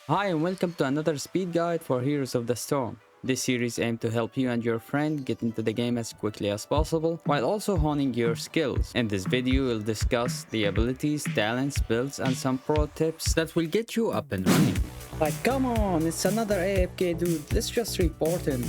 Hi and welcome to another speed guide for Heroes of the Storm. This series aims to help you and your friend get into the game as quickly as possible while also honing your skills. In this video, we'll discuss the abilities, talents, builds, and some pro tips that will get you up and running. Like, come on, it's another AFK dude, let's just report him.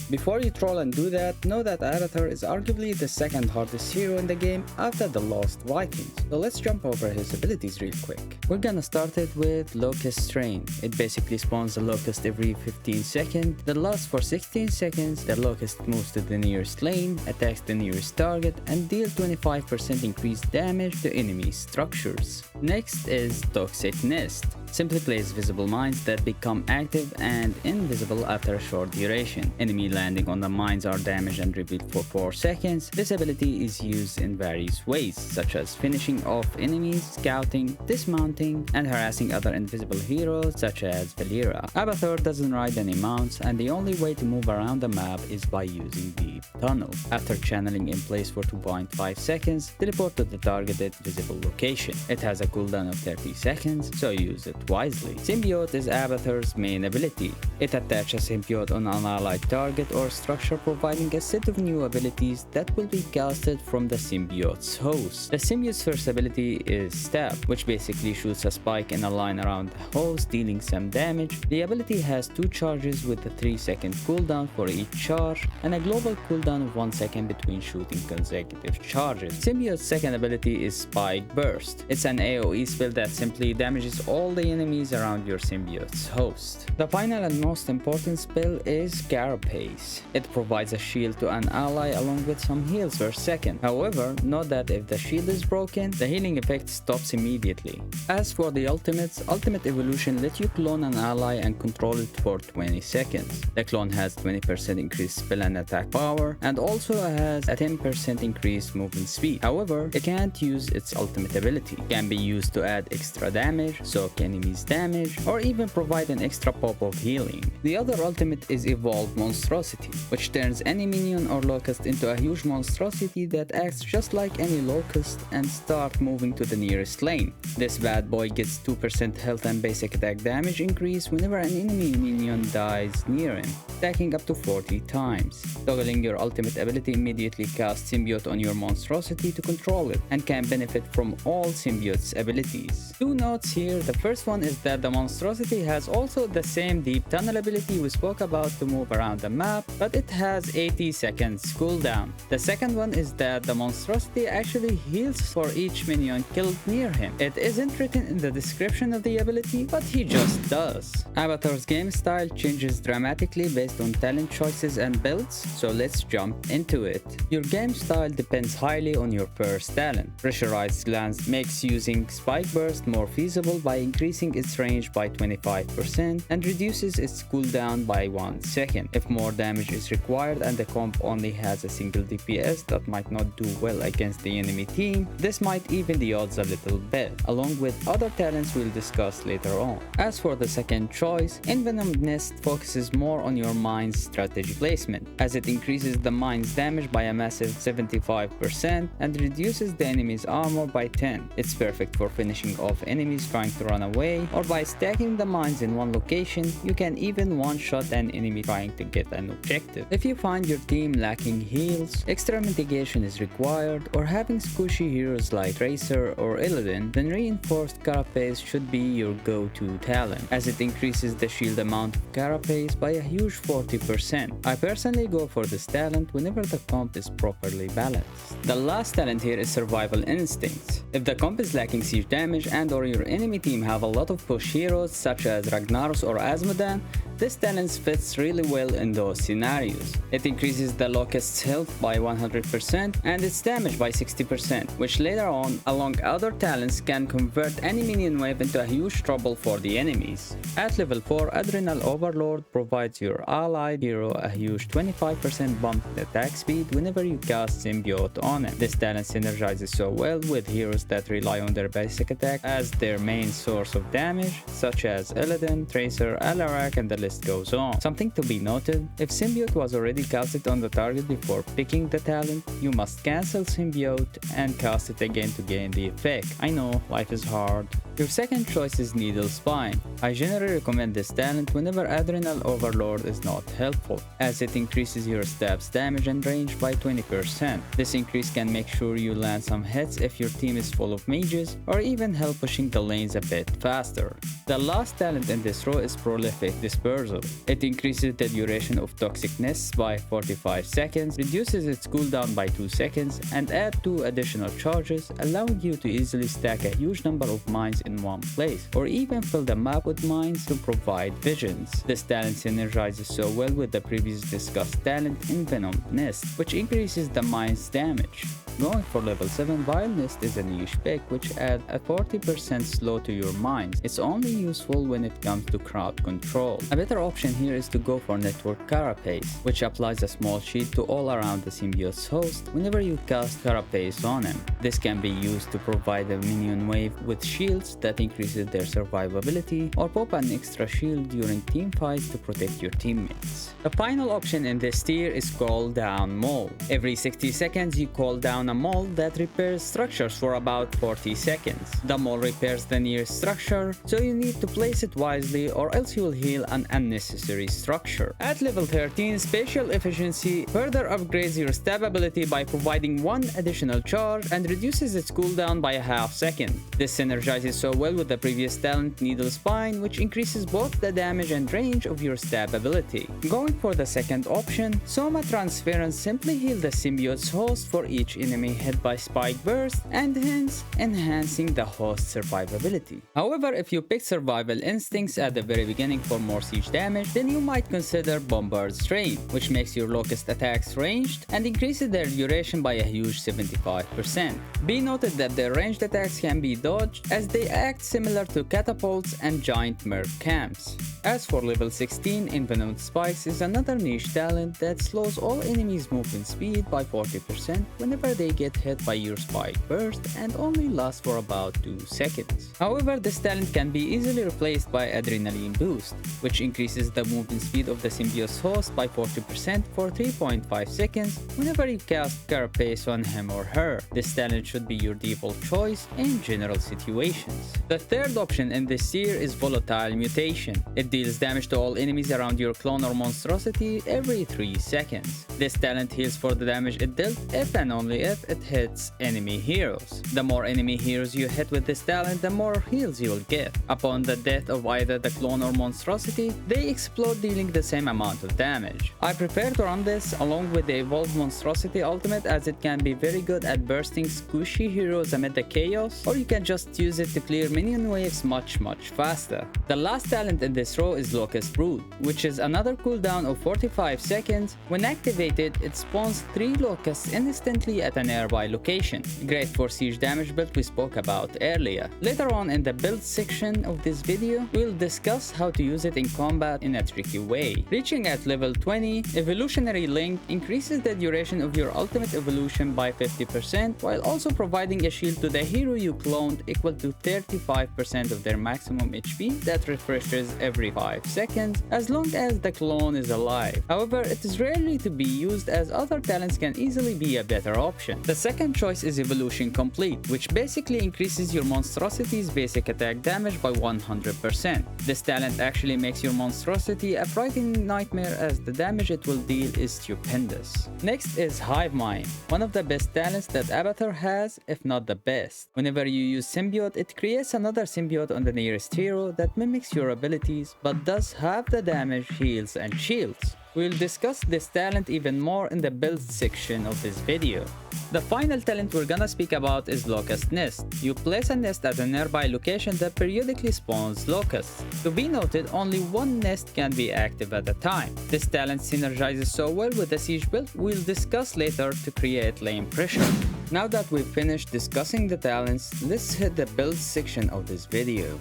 Before you troll and do that, know that Abathur is arguably the second hardest hero in the game after the Lost Vikings, so let's jump over his abilities real quick. We're gonna start it with Locust Train. It basically spawns a locust every 15 seconds, that lasts for 16 seconds, the locust moves to the nearest lane, attacks the nearest target, and deals 25% increased damage to enemy structures. Next is Toxic Nest. Simply place visible mines that become active and invisible after a short duration. Enemy landing on the mines are damaged and revealed for 4 seconds. This ability is used in various ways, such as finishing off enemies, scouting, dismounting, and harassing other invisible heroes such as Valera. Abathur doesn't ride any mounts, and the only way to move around the map is by using the tunnel. After channeling in place for 2.5 seconds, teleport to the targeted visible location. It has a cooldown of 30 seconds, so use it wisely. Symbiote is Abathur's main ability. It attaches Symbiote on an allied target or structure, providing a set of new abilities that will be casted from the Symbiote's host. The Symbiote's first ability is Stab, which basically shoots a spike in a line around the host, dealing some damage. The ability has 2 charges with a 3-second cooldown for each charge, and a global cooldown of 1 second between shooting consecutive charges. Symbiote's second ability is Spike Burst. It's an AoE spell that simply damages all the enemies around your Symbiote's host. The final and most important spell is Carapace. It provides a shield to an ally along with some heals per second. However, note that if the shield is broken, the healing effect stops immediately. As for the ultimates, Ultimate Evolution lets you clone an ally and control it for 20 seconds. The clone has 20% increased spell and attack power, and also has a 10% increased movement speed. However, it can't use its ultimate ability. It can be used to add extra damage, soak enemies' damage, or even provide an extra pop of healing. The other ultimate is Evolved Monstrosity, which turns any minion or locust into a huge monstrosity that acts just like any locust and start moving to the nearest lane. This bad boy gets 2% health and basic attack damage increase whenever an enemy minion dies near him, stacking up to 40 times. Toggling your ultimate ability immediately casts Symbiote on your monstrosity to control it, and can benefit from all Symbiote's abilities. 2 notes here. The first one is that the monstrosity has also the same deep tunnel ability we spoke about to move around the map, but it has 80 seconds cooldown. The second one is that the monstrosity actually heals for each minion killed near him. It isn't written in the description of the ability, but he just does. Abathur's game style changes dramatically based on talent choices and builds, so let's jump into it. Your game style depends highly on your first talent. Pressurized Glance makes using Spike Burst more feasible by increasing its range by 25% and reduces its cooldown by 1 second. If more damage is required and the comp only has a single DPS that might not do well against the enemy team, this might even the odds a little bit, along with other talents we'll discuss later on. As for the second choice, Envenomed Nest focuses more on your mine's strategy placement, as it increases the mine's damage by a massive 75% and reduces the enemy's armor by 10. It's perfect for finishing off enemies trying to run away, or by stacking the mines in one location, you can even one-shot an enemy trying to get an objective. If you find your team lacking heals, extra mitigation is required, or having squishy heroes like Tracer or Illidan, then Reinforced Carapace should be your go-to talent, as it increases the shield amount of Carapace by a huge 40%. I personally go for this talent whenever the comp is properly balanced. The last talent here is Survival Instincts. If the comp is lacking siege damage and or your enemy team have a lot of push heroes such as Ragnaros or Asmodan, this talent fits really well in those scenarios. It increases the Locust's health by 100% and its damage by 60%, which later on, along other talents, can convert any minion wave into a huge trouble for the enemies. At level 4, Adrenal Overlord provides your allied hero a huge 25% bump in attack speed whenever you cast Symbiote on him. This talent synergizes so well with heroes that rely on their basic attack as their main source of of damage, such as Illidan, Tracer, Alarak, and the list goes on. Something to be noted, if Symbiote was already casted on the target before picking the talent, you must cancel Symbiote and cast it again to gain the effect. I know, life is hard. Your second choice is Needle Spine. I generally recommend this talent whenever Adrenal Overload is not helpful, as it increases your stab's damage and range by 20%. This increase can make sure you land some hits if your team is full of mages, or even help pushing the lanes a bit faster. The last talent in this row is Prolific Dispersal. It increases the duration of Toxicness by 45 seconds, reduces its cooldown by 2 seconds, and adds 2 additional charges, allowing you to easily stack a huge number of mines in one place, or even fill the map with mines to provide visions. This talent synergizes so well with the previously discussed talent Envenom Nest, which increases the mine's damage. Going for level 7, Vile Nest is a niche pick which adds a 40% slow to your mines. It's only useful when it comes to crowd control. A better option here is to go for Network Carapace, which applies a small shield to all around the symbiote's host whenever you cast Carapace on him. This can be used to provide a minion wave with shields that increases their survivability, or pop an extra shield during team fights to protect your teammates. The final option in this tier is Call Down Mole. Every 60 seconds you call down a mole that repairs structures for about 40 seconds. The mole repairs the nearest structure, so you need to place it wisely or else you will heal an unnecessary structure. At level 13, Spatial Efficiency further upgrades your stab ability by providing 1 additional charge and reduces its cooldown by a half second. This synergizes so well with the previous talent Needle Spine, which increases both the damage and range of your stab ability. Going for the second option, Soma Transference simply heals the symbiote's host for each enemy hit by Spike Burst, and hence enhancing the host's survivability. However, if you pick Survival Instincts at the very beginning for more siege damage, then you might consider Bombard Strain, which makes your Locust attacks ranged and increases their duration by a huge 75%. Be noted that their ranged attacks can be dodged, as they act similar to catapults and giant merc camps. As for level 16, Envenomed Spikes is another niche talent that slows all enemies' movement speed by 40% whenever they get hit by your Spike Burst, and only lasts for about 2 seconds. However, this talent can be easily replaced by Adrenaline Boost, which increases the movement speed of the symbiote's host by 40% for 3.5 seconds whenever you cast Carapace on him or her. This talent should be your default choice in general situations. The third option in this tier is Volatile Mutation. It deals damage to all enemies around your clone or monstrosity every 3 seconds. This talent heals for the damage it dealt if and only if it hits enemy heroes. The more enemy heroes you hit with this talent, the more heals you'll get. Upon the death of either the clone or monstrosity, they explode, dealing the same amount of damage. I prefer to run this along with the Evolved Monstrosity ultimate, as it can be very good at bursting squishy heroes amid the chaos, or you can just use it to clear minion waves much faster. The last talent in this row is Locust Brood, which is another cooldown of 45 seconds. When activated, it spawns 3 locusts instantly at a nearby location. Great for siege damage build we spoke about earlier. Later on in the build section of this video, we'll discuss how to use it in combat in a tricky way. Reaching at level 20, Evolutionary Link increases the duration of your ultimate evolution by 50%, while also providing a shield to the hero you cloned equal to 35% of their maximum HP that refreshes every 5 seconds as long as the clone is alive. However, it is rarely to be used, as other talents can easily be a better option. The second choice is Evolution Complete, which basically increases your monstrosity's basic attack damage by 100%. This talent actually makes your monstrosity a frightening nightmare, as the damage it will deal is stupendous. Next is Hive Mind, one of the best talents that Abathur has, if not the best. Whenever you use Symbiote, it creates another symbiote on the nearest hero that mimics your abilities but does half the damage, heals, and shields. We'll discuss this talent even more in the build section of this video. The final talent we're gonna speak about is Locust Nest. You place a nest at a nearby location that periodically spawns locusts. To be noted, only one nest can be active at a time. This talent synergizes so well with the siege build we'll discuss later to create lane pressure. Now that we've finished discussing the talents, let's hit the build section of this video.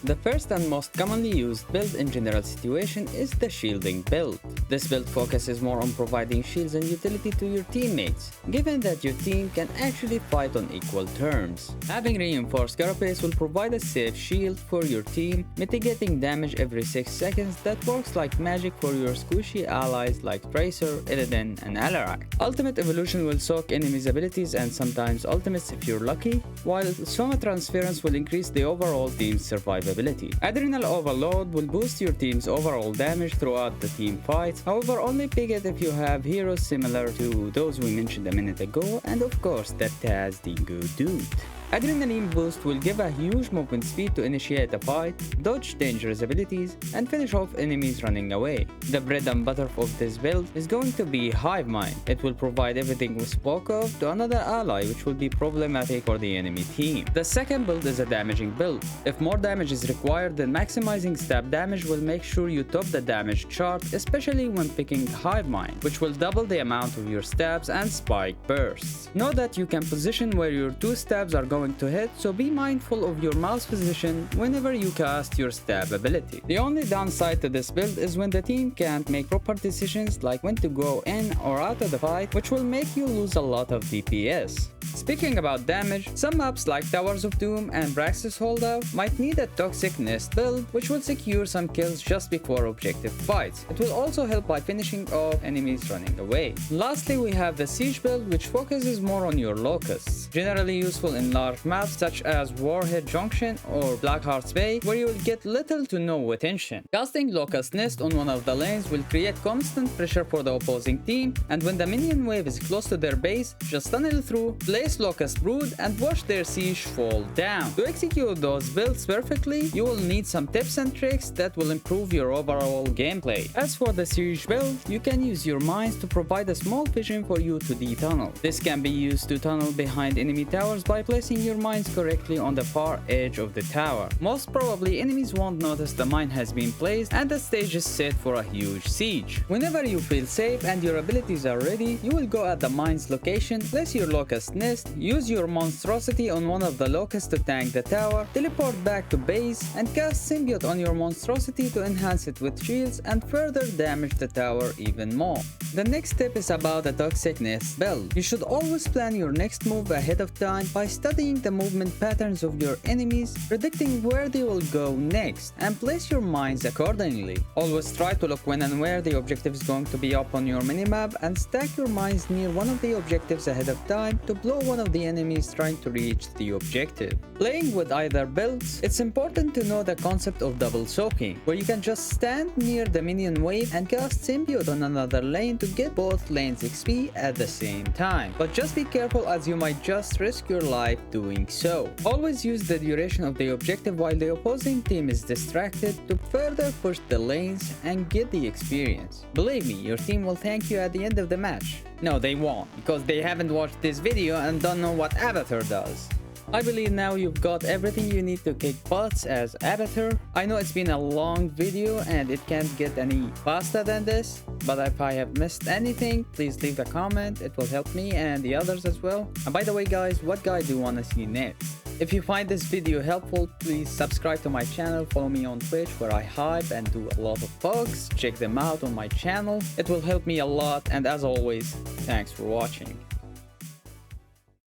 The first and most commonly used build in general situation is the shielding build. This build focuses more on providing shields and utility to your teammates, given that your team can actually fight on equal terms. Having reinforced carapace will provide a safe shield for your team, mitigating damage every 6 seconds that works like magic for your squishy allies like Tracer, Illidan, and Alarak. Ultimate evolution will soak enemies' abilities and sometimes ultimates if you're lucky, while Soma transference will increase the overall team's survivability. Adrenal overload will boost your team's overall damage throughout the team fights, however only pick it if you have heroes similar to those we mentioned a minute ago, and of course that has the good dude. Adrenaline boost will give a huge movement speed to initiate a fight, dodge dangerous abilities, and finish off enemies running away. The bread and butter of this build is going to be Hive Mind. It will provide everything we spoke of to another ally, which will be problematic for the enemy team. The second build is a damaging build. If more damage is required, then maximizing stab damage will make sure you top the damage chart, especially when picking Hive Mind, which will double the amount of your stabs and spike bursts. Know that you can position where your 2 stabs are going to hit, so be mindful of your mouse position whenever you cast your stab ability. The only downside to this build is when the team can't make proper decisions like when to go in or out of the fight, which will make you lose a lot of DPS. Speaking about damage, some maps like Towers of Doom and Braxis Holdout might need a Toxic Nest build, which will secure some kills just before objective fights. It will also help by finishing off enemies running away. Lastly, we have the Siege build, which focuses more on your locusts, generally useful in large maps such as Warhead Junction or Blackheart's Bay, where you will get little to no attention. Casting Locust Nest on one of the lanes will create constant pressure for the opposing team, and when the minion wave is close to their base, just tunnel through, place Locust Brood, and watch their siege fall down. To execute those builds perfectly, you will need some tips and tricks that will improve your overall gameplay. As for the siege build, you can use your mines to provide a small vision for you to de-tunnel. This can be used to tunnel behind enemy towers by placing your mines correctly on the far edge of the tower. Most probably enemies won't notice the mine has been placed and the stage is set for a huge siege. Whenever you feel safe and your abilities are ready, you will go at the mine's location, place your Locust Nest, use your monstrosity on one of the locusts to tank the tower, teleport back to base, and cast Symbiote on your monstrosity to enhance it with shields and further damage the tower even more. The next tip is about the Toxic Nest build. You should always plan your next move ahead of time by studying the movement patterns of your enemies, predicting where they will go next, and place your mines accordingly. Always try to look when and where the objective is going to be up on your minimap and stack your mines near one of the objectives ahead of time to blow one of the enemies trying to reach the objective. Playing with either builds, it's important to know the concept of double soaking, where you can just stand near the minion wave and cast Symbiote on another lane to get both lanes XP at the same time. But just be careful, as you might just risk your life doing so. Always use the duration of the objective while the opposing team is distracted to further push the lanes and get the experience. Believe me, your team will thank you at the end of the match. No, they won't, because they haven't watched this video and don't know what Abathur does. I believe now you've got everything you need to kick butts as Abathur. I know it's been a long video and it can't get any faster than this, but if I have missed anything, please leave a comment. It will help me and the others as well. And by the way guys, what guy do you want to see next? If you find this video helpful, please subscribe to my channel, follow me on Twitch where I hype and do a lot of bugs. Check them out on my channel. It will help me a lot, and as always, thanks for watching.